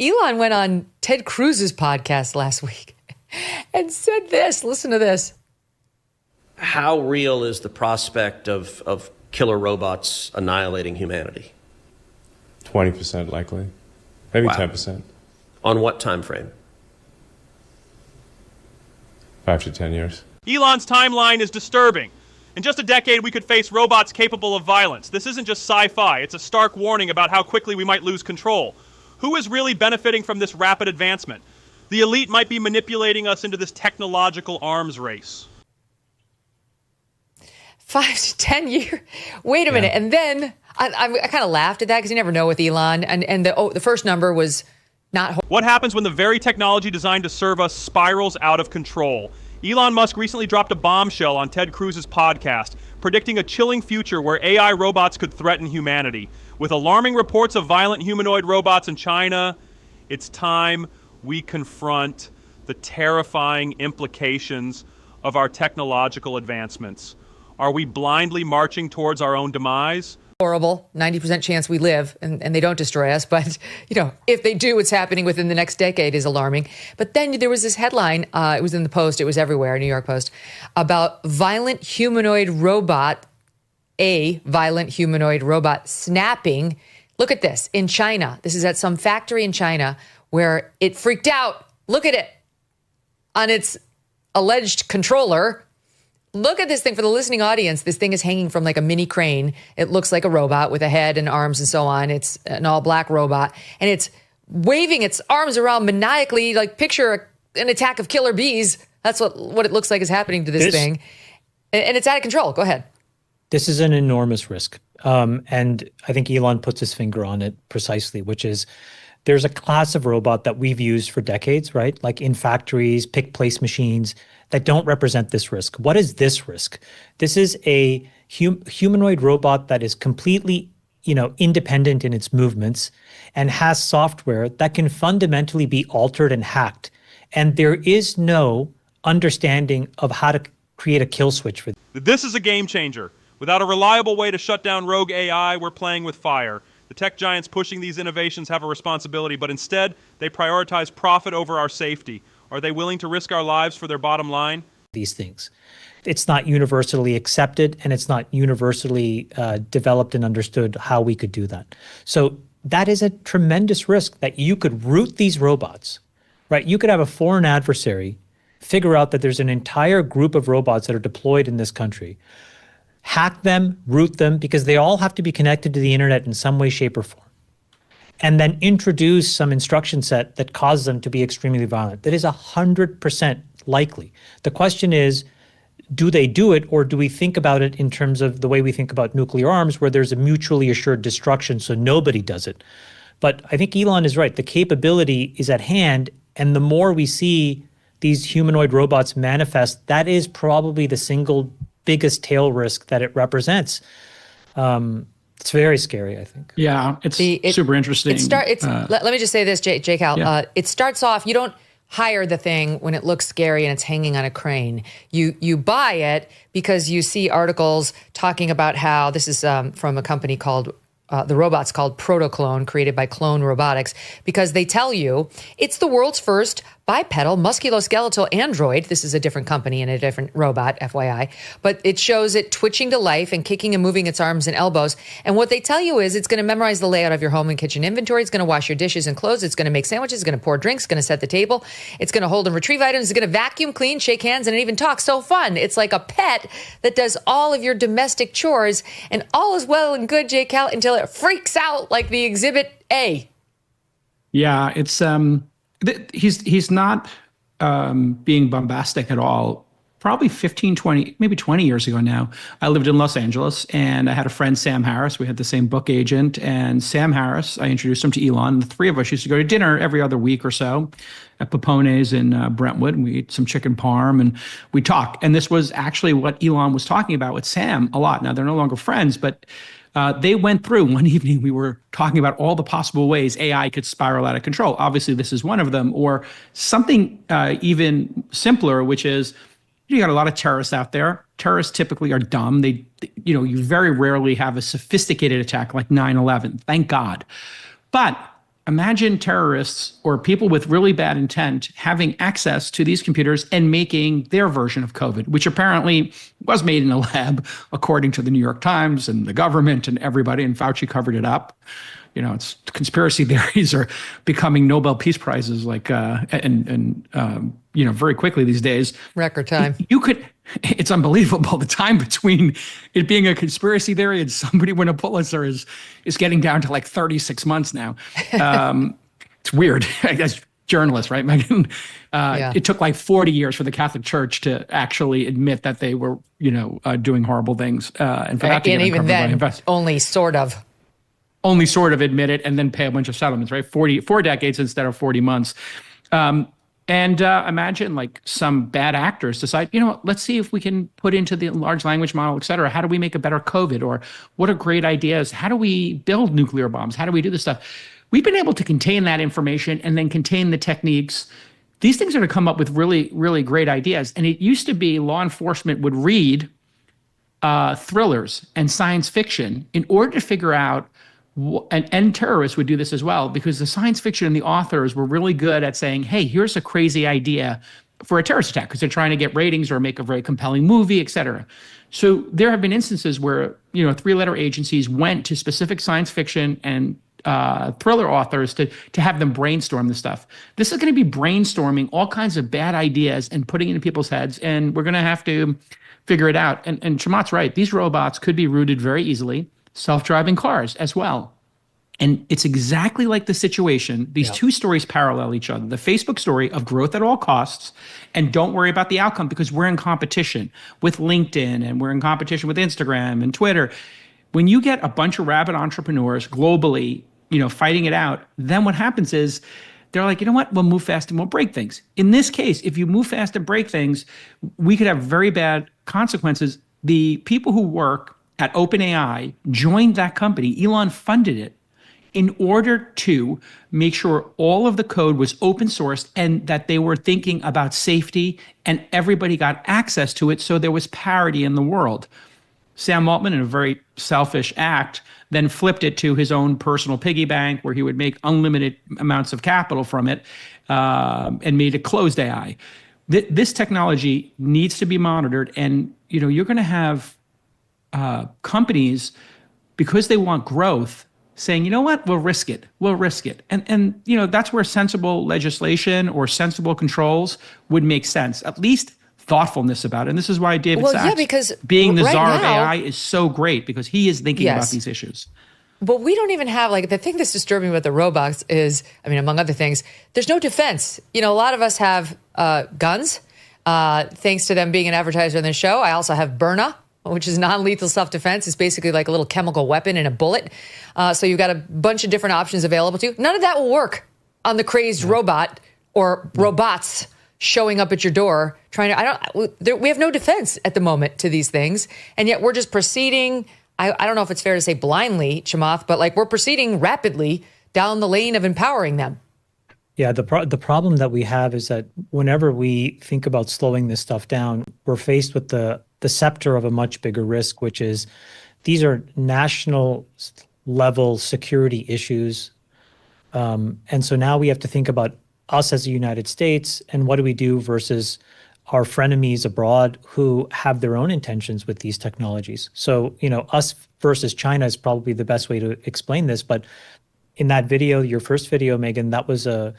Elon went on Ted Cruz's podcast last week and said this. Listen to this. How real is the prospect of killer robots annihilating humanity? 20% likely. Maybe Wow. 10%. On what time frame? 5 to 10 years. Elon's timeline is disturbing. In just a decade, we could face robots capable of violence. This isn't just sci-fi. It's a stark warning about how quickly we might lose control. Who is really benefiting from this rapid advancement? The elite might be manipulating us into this technological arms race. 5 to 10 years. Wait a minute. And then I kind of laughed at that because you never know with Elon. And the first number was not. What happens when the very technology designed to serve us spirals out of control? Elon Musk recently dropped a bombshell on Ted Cruz's podcast, predicting a chilling future where AI robots could threaten humanity. With alarming reports of violent humanoid robots in China, it's time we confront the terrifying implications of our technological advancements. Are we blindly marching towards our own demise? Horrible. 90% chance we live and they don't destroy us. But, if they do, what's happening within the next decade is alarming. But then there was this headline. It was in the Post. It was everywhere, New York Post, about violent humanoid robot snapping. Look at this in China. This is at some factory in China where it freaked out. Look at it on its alleged controller. Look at this thing for the listening audience. This thing is hanging from like a mini crane. It looks like a robot with a head and arms and so on. It's an all black robot and it's waving its arms around maniacally, like picture an attack of killer bees. That's what it looks like is happening to this thing. And it's out of control. Go ahead. This is an enormous risk. And I think Elon puts his finger on it precisely, which is there's a class of robot that we've used for decades, right? Like in factories, pick place machines that don't represent this risk. What is this risk? This is a humanoid robot that is completely, independent in its movements and has software that can fundamentally be altered and hacked. And there is no understanding of how to create a kill switch for this. This is a game changer. Without a reliable way to shut down rogue AI, we're playing with fire. The tech giants pushing these innovations have a responsibility, but instead, they prioritize profit over our safety. Are they willing to risk our lives for their bottom line? These things. It's not universally accepted, and it's not universally developed and understood how we could do that. So that is a tremendous risk that you could root these robots, right? You could have a foreign adversary figure out that there's an entire group of robots that are deployed in this country, hack them, root them, because they all have to be connected to the internet in some way, shape, or form, and then introduce some instruction set that causes them to be extremely violent. That is 100% likely. The question is, do they do it, or do we think about it in terms of the way we think about nuclear arms, where there's a mutually assured destruction so nobody does it? But I think Elon is right. The capability is at hand, and the more we see these humanoid robots manifest, that is probably the single biggest tail risk that it represents. It's very scary, I think. Yeah, it's super interesting. Let me just say this, Jake Al. Yeah. It starts off, you don't hire the thing when it looks scary and it's hanging on a crane. You buy it because you see articles talking about how this is from a company called the robot's called Protoclone, created by Clone Robotics, because they tell you it's the world's first bipedal musculoskeletal android. This is a different company and a different robot, FYI. But it shows it twitching to life and kicking and moving its arms and elbows. And what they tell you is it's going to memorize the layout of your home and kitchen inventory. It's going to wash your dishes and clothes. It's going to make sandwiches. It's going to pour drinks. It's going to set the table. It's going to hold and retrieve items. It's going to vacuum, clean, shake hands, and even talk. So fun. It's like a pet that does all of your domestic chores. And all is well and good, Jake Cal, until it freaks out like the Exhibit A. Yeah, it's he's not being bombastic at all. Probably 15, 20, maybe 20 years ago now, I lived in Los Angeles and I had a friend, Sam Harris. We had the same book agent, and Sam Harris, I introduced him to Elon. The three of us used to go to dinner every other week or so at Papone's in Brentwood, and we ate some chicken parm and we talk. And this was actually what Elon was talking about with Sam a lot. Now, they're no longer friends, but they went through one evening. We were talking about all the possible ways AI could spiral out of control. Obviously, this is one of them, or something even simpler, which is you got a lot of terrorists out there. Terrorists typically are dumb. You very rarely have a sophisticated attack like 9/11. Thank God. But imagine terrorists or people with really bad intent having access to these computers and making their version of COVID, which apparently was made in a lab, according to the New York Times and the government and everybody, and Fauci covered it up. It's conspiracy theories are becoming Nobel Peace Prizes, very quickly these days. Record time. It's unbelievable. The time between it being a conspiracy theory and somebody win a Pulitzer is getting down to like 36 months now. It's weird as journalists, right, Megan? It took like 40 years for the Catholic Church to actually admit that they were, doing horrible things. And for that to get even then, only sort of admit it and then pay a bunch of settlements, right? 4 decades instead of 40 months. Imagine like some bad actors decide, let's see if we can put into the large language model, et cetera. How do we make a better COVID? Or what are great ideas? How do we build nuclear bombs? How do we do this stuff? We've been able to contain that information and then contain the techniques. These things are to come up with really, really great ideas. And it used to be law enforcement would read thrillers and science fiction in order to figure out, and terrorists would do this as well, because the science fiction and the authors were really good at saying, hey, here's a crazy idea for a terrorist attack, because they're trying to get ratings or make a very compelling movie, et cetera. So there have been instances where, three-letter agencies went to specific science fiction and thriller authors to have them brainstorm the stuff. This is going to be brainstorming all kinds of bad ideas and putting it in people's heads, and we're going to have to figure it out. And Chamath's right. These robots could be rooted very easily. Self-driving cars as well. And it's exactly like the situation. These two stories parallel each other. The Facebook story of growth at all costs and don't worry about the outcome because we're in competition with LinkedIn and we're in competition with Instagram and Twitter. When you get a bunch of rabid entrepreneurs globally, fighting it out, then what happens is they're like, you know what, we'll move fast and we'll break things. In this case, if you move fast and break things, we could have very bad consequences. The people who work at OpenAI joined that company. Elon funded it in order to make sure all of the code was open sourced and that they were thinking about safety and everybody got access to it so there was parity in the world. Sam Altman, in a very selfish act, then flipped it to his own personal piggy bank where he would make unlimited amounts of capital from it and made a closed AI. This technology needs to be monitored, and you're going to have companies, because they want growth, saying, you know what, we'll risk it. And that's where sensible legislation or sensible controls would make sense, at least thoughtfulness about it. And this is why David Sacks, because being the right czar of now, AI, is so great, because he is thinking about these issues. But we don't even have, the thing that's disturbing with the robots is, among other things, there's no defense. A lot of us have guns, thanks to them being an advertiser on the show. I also have Byrna, which is non-lethal self-defense. It's basically like a little chemical weapon in a bullet. So you've got a bunch of different options available to you. None of that will work on the crazed robot or robots showing up at your door trying to, we have no defense at the moment to these things. And yet we're just proceeding. I don't know if it's fair to say blindly, Chamath, but we're proceeding rapidly down the lane of empowering them. Yeah, the problem that we have is that whenever we think about slowing this stuff down, we're faced with the scepter of a much bigger risk, which is these are national level security issues. And so now we have to think about us as the United States and what do we do versus our frenemies abroad who have their own intentions with these technologies. So, us versus China is probably the best way to explain this. But in that video, your first video, Megan, that was a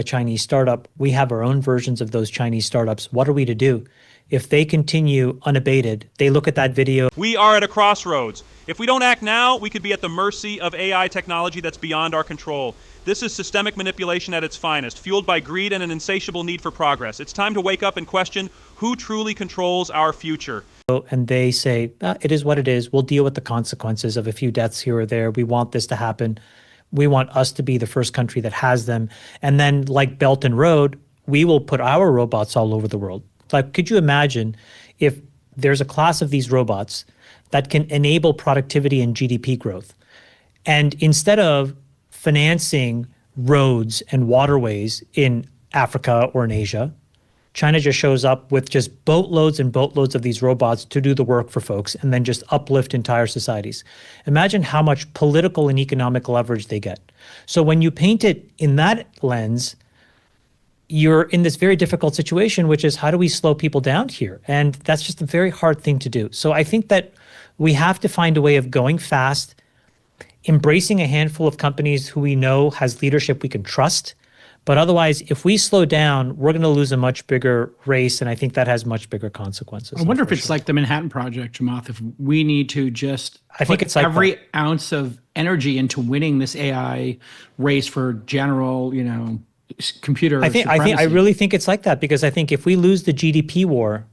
Chinese startup. We have our own versions of those Chinese startups. What are we to do? If they continue unabated, they look at that video. We are at a crossroads. If we don't act now, we could be at the mercy of AI technology that's beyond our control. This is systemic manipulation at its finest, fueled by greed and an insatiable need for progress. It's time to wake up and question who truly controls our future. And they say, it is what it is. We'll deal with the consequences of a few deaths here or there. We want this to happen. We want us to be the first country that has them. And then like Belt and Road, we will put our robots all over the world. Could you imagine if there's a class of these robots that can enable productivity and GDP growth, and instead of financing roads and waterways in Africa or in Asia, China just shows up with just boatloads and boatloads of these robots to do the work for folks and then just uplift entire societies. Imagine how much political and economic leverage they get. So when you paint it in that lens, you're in this very difficult situation, which is how do we slow people down here? And that's just a very hard thing to do. So I think that we have to find a way of going fast, embracing a handful of companies who we know has leadership we can trust. But otherwise, if we slow down, we're going to lose a much bigger race, and I think that has much bigger consequences. I wonder if it's like the Manhattan Project, Chamath, if we need to just put it's like every ounce of energy into winning this AI race for general, computer supremacy. I really think it's like that, because I think if we lose the GDP war,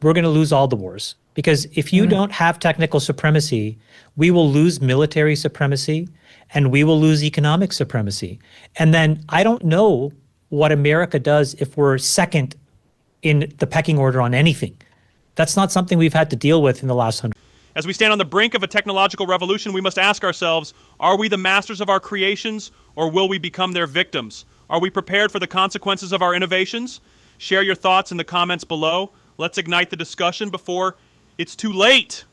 we're going to lose all the wars. Because if you don't have technical supremacy, we will lose military supremacy and we will lose economic supremacy. And then I don't know what America does if we're second in the pecking order on anything. That's not something we've had to deal with in the last 100. As we stand on the brink of a technological revolution, we must ask ourselves, are we the masters of our creations, or will we become their victims? Are we prepared for the consequences of our innovations? Share your thoughts in the comments below. Let's ignite the discussion before it's too late.